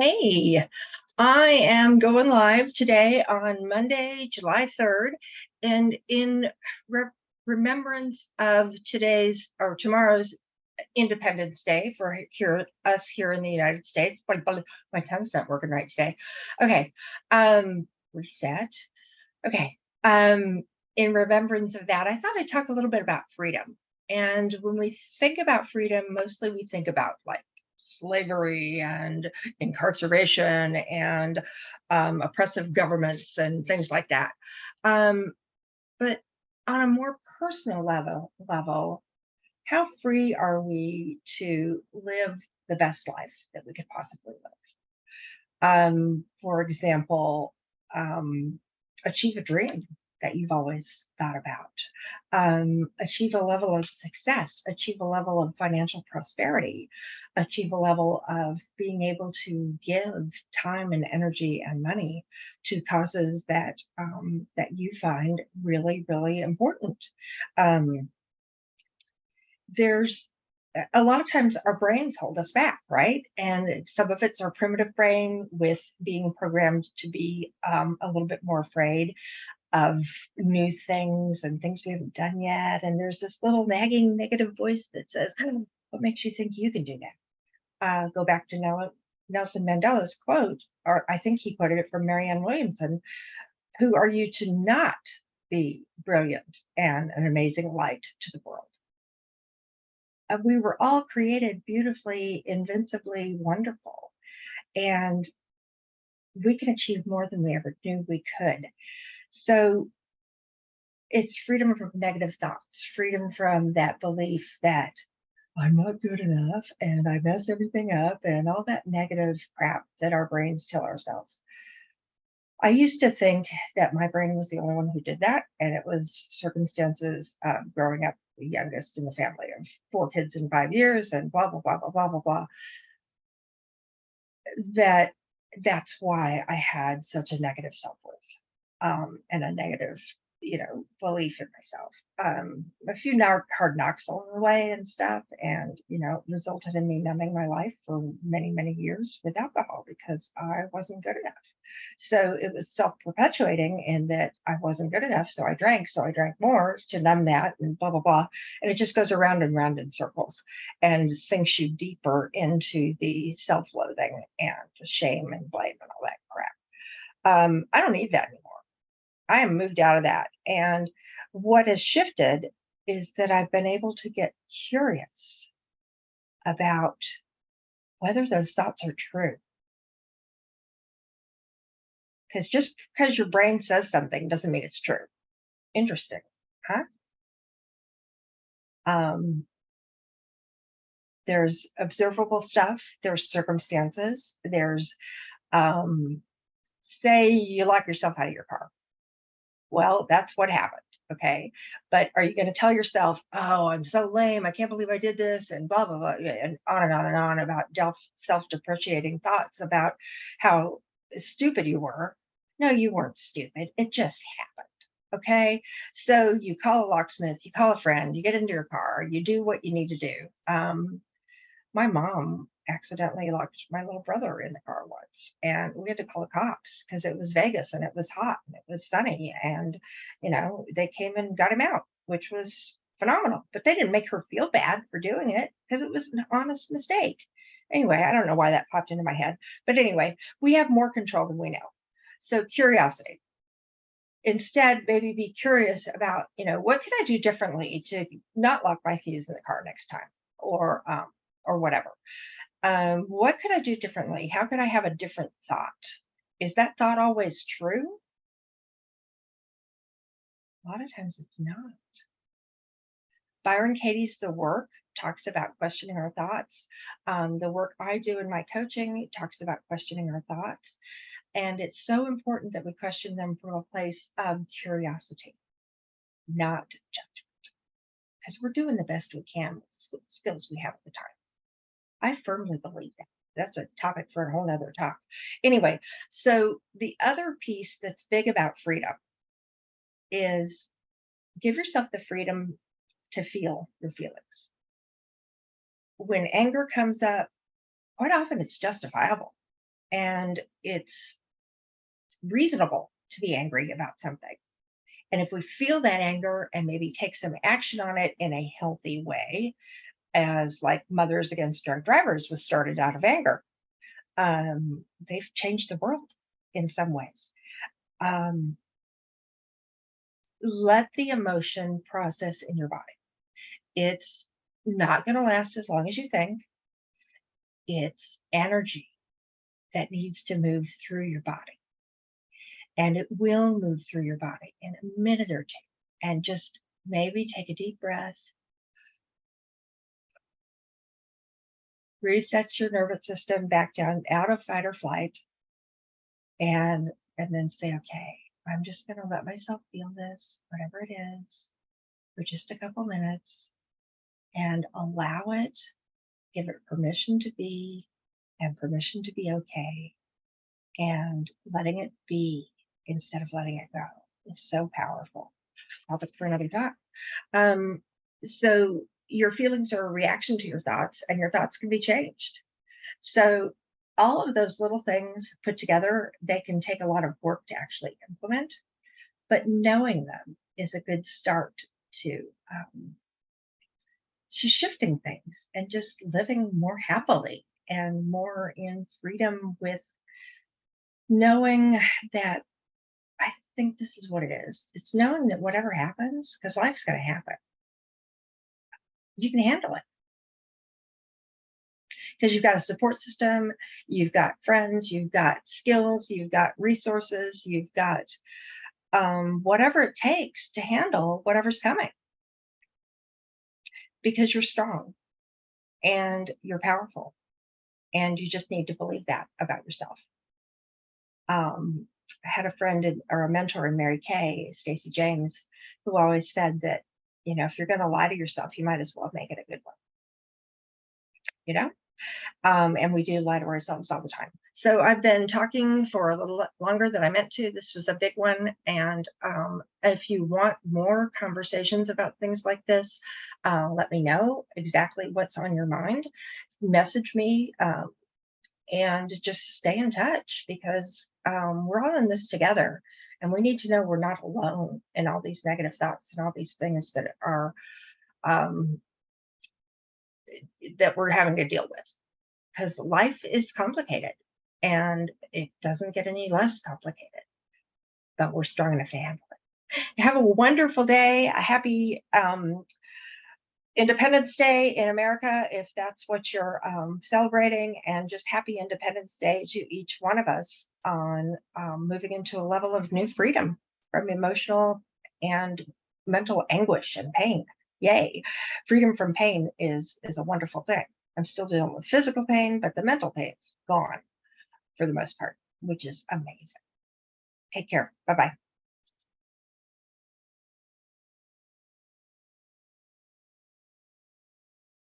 Hey, I am going live today on Monday, July 3rd, and in re remembrance of today's or tomorrow's Independence Day for us here in the United States. My tongue's not working right today. Okay, reset. Okay, in remembrance of that, I thought I'd talk a little bit about freedom. And when we think about freedom, mostly we think about like slavery and incarceration and oppressive governments and things like that. Um, but on a more personal level, how free are we to live the best life that we could possibly live? For example, achieve a dream that you've always thought about, achieve a level of success, achieve a level of financial prosperity, achieve a level of being able to give time and energy and money to causes that you find really, really important. Um, there's a lot of times our brains hold us back, right? And some of it's our primitive brain with being programmed to be a little bit more afraid of new things and things we haven't done yet. And there's this little nagging negative voice that says, "Oh, what makes you think you can do that?" Go back to Nelson Mandela's quote, or I think he quoted it from Marianne Williamson: "Who are you to not be brilliant and an amazing light to the world?" We were all created beautifully, invincibly wonderful, and we can achieve more than we ever knew we could. So it's freedom from negative thoughts, freedom from that belief that I'm not good enough and I mess everything up and all that negative crap that our brains tell ourselves. I used to think that my brain was the only one who did that, and it was circumstances growing up the youngest in the family of 4 kids in 5 years and blah, blah, blah, blah, blah, blah, blah, that that's why I had such a negative self-worth, and a negative, belief in myself. A few hard knocks along the way and stuff, and it resulted in me numbing my life for many, many years with alcohol because I wasn't good enough. So it was self-perpetuating in that I wasn't good enough, so I drank more to numb that, and blah blah blah, and it just goes around and round in circles and sinks you deeper into the self-loathing and the shame and blame and all that crap. I don't need that anymore. I am moved out of that. And what has shifted is that I've been able to get curious about whether those thoughts are true. Because just because your brain says something doesn't mean it's true. Interesting, huh? Um, there's observable stuff, there's circumstances, there's, um, say you lock yourself out of your car. Well, that's what happened. Okay. But are you going to tell yourself, "Oh, I'm so lame. I can't believe I did this," and blah, blah, blah, yeah, and on and on and on about self depreciating thoughts about how stupid you were? No, you weren't stupid. It just happened. Okay. So you call a locksmith, you call a friend, you get into your car, you do what you need to do. My mom accidentally locked my little brother in the car once, and we had to call the cops because it was Vegas and it was hot and it was sunny, and they came and got him out, which was phenomenal. But they didn't make her feel bad for doing it because it was an honest mistake. Anyway, I don't know why that popped into my head, but anyway, we have more control than we know. So curiosity. Instead, maybe be curious about, what could I do differently to not lock my keys in the car next time, or whatever. What could I do differently? How could I have a different thought? Is that thought always true? A lot of times it's not. Byron Katie's The Work talks about questioning our thoughts. The work I do in my coaching talks about questioning our thoughts. And it's so important that we question them from a place of curiosity, not judgment, because we're doing the best we can with the skills we have at the time. I firmly believe that. That's a topic for a whole nother talk. Anyway, so the other piece that's big about freedom is give yourself the freedom to feel your feelings. When anger comes up, quite often it's justifiable. and it's reasonable to be angry about something. And if we feel that anger and maybe take some action on it in a healthy way, as like Mothers Against Drunk Drivers was started out of anger, they've changed the world in some ways. Let the emotion process in your body. It's not going to last as long as you think. It's energy that needs to move through your body. And it will move through your body in a minute or two. And just maybe take a deep breath, resets your nervous system back down out of fight or flight, and then say, okay, I'm just going to let myself feel this, whatever it is, for just a couple minutes, and allow it, give it permission to be, and permission to be okay, and letting it be instead of letting it go is so powerful. I'll look for another thought. So your feelings are a reaction to your thoughts, and your thoughts can be changed. So all of those little things put together, they can take a lot of work to actually implement, but knowing them is a good start to shifting things and just living more happily and more in freedom, with knowing that, I think this is what it is. It's knowing that whatever happens, because life's going to happen, you can handle it. Because you've got a support system, you've got friends, you've got skills, you've got resources, you've got whatever it takes to handle whatever's coming. Because you're strong and you're powerful, and you just need to believe that about yourself. I had a friend or a mentor in Mary Kay, Stacey James, who always said that, if you're going to lie to yourself, you might as well make it a good one. And we do lie to ourselves all the time. So I've been talking for a little longer than I meant to. This was a big one. And if you want more conversations about things like this, let me know exactly what's on your mind. Message me and just stay in touch, because we're all in this together. And we need to know we're not alone in all these negative thoughts and all these things that are that we're having to deal with. Because life is complicated, and it doesn't get any less complicated, but we're strong enough to handle it. Have a wonderful day. A happy Independence Day in America, if that's what you're celebrating, and just happy Independence Day to each one of us on moving into a level of new freedom from emotional and mental anguish and pain. Yay. Freedom from pain is a wonderful thing. I'm still dealing with physical pain, but the mental pain's gone for the most part, which is amazing. Take care. Bye-bye.